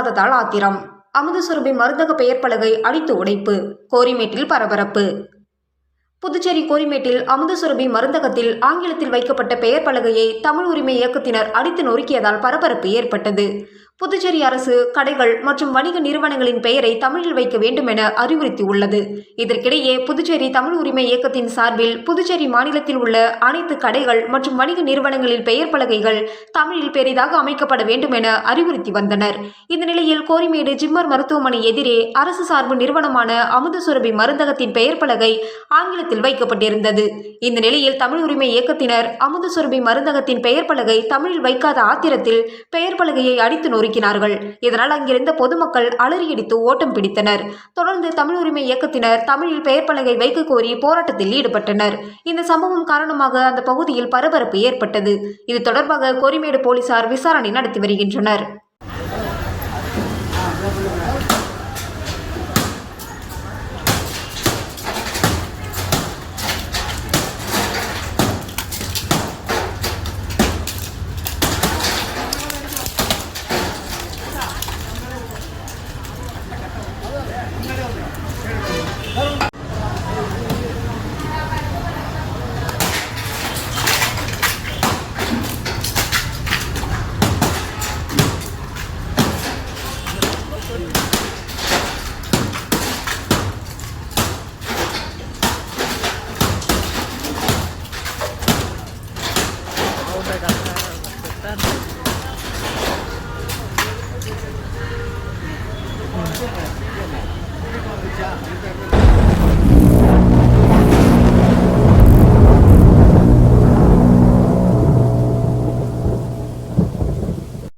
வைக்காததால் ஆத்திரம். அமுதசுரபி மருந்தக பெயர் பலகை அடித்து உடைப்பு. கோரிமேட்டில் பரபரப்பு. புதுச்சேரி கோரிமேட்டில் அமுதசுரபி மருந்தகத்தில் ஆங்கிலத்தில் வைக்கப்பட்ட பெயர் பலகையை தமிழ் உரிமை இயக்கத்தினர் அடித்து நொறுக்கியதால் பரபரப்பு ஏற்பட்டது. புதுச்சேரி அரசு கடைகள் மற்றும் வணிக நிறுவனங்களின் பெயரை தமிழில் வைக்க வேண்டும் என அறிவுறுத்தியுள்ளது. இதற்கிடையே புதுச்சேரி தமிழ் உரிமை இயக்கத்தின் சார்பில் புதுச்சேரி மாநிலத்தில் உள்ள அனைத்து கடைகள் மற்றும் வணிக நிறுவனங்களின் பெயர் பலகைகள் தமிழில் பெரிதாக அமைக்கப்பட வேண்டும் என அறிவுறுத்தி வந்தனர். இந்த நிலையில் கோரிமேடு ஜிப்மர் மருத்துவமனை எதிரே அரசு சார்பு நிறுவனமான அமுதசுரபி மருந்தகத்தின் பெயர் பலகை ஆங்கிலத்தில் வைக்கப்பட்டிருந்தது. இந்த நிலையில் தமிழ் உரிமை இயக்கத்தினர் அமுதசுரபி மருந்தகத்தின் பெயர் பலகை தமிழில் வைக்காத ஆத்திரத்தில் பெயர் பலகையை அடித்து நொறுக்கினார்கள். இதனால் அங்கிருந்த பொதுமக்கள் அலறியடித்து ஓட்டம் பிடித்தனர். தொடர்ந்து தமிழ் உரிமை இயக்கத்தினர் தமிழில் பெயர் பலகை வைக்க கோரி போராட்டத்தில் ஈடுபட்டனர். இந்த சம்பவம் காரணமாக அந்த பகுதியில் பரபரப்பு ஏற்பட்டது. இது தொடர்பாக கோரிமேடு போலீசார் விசாரணை நடத்தி வருகின்றனர். Udah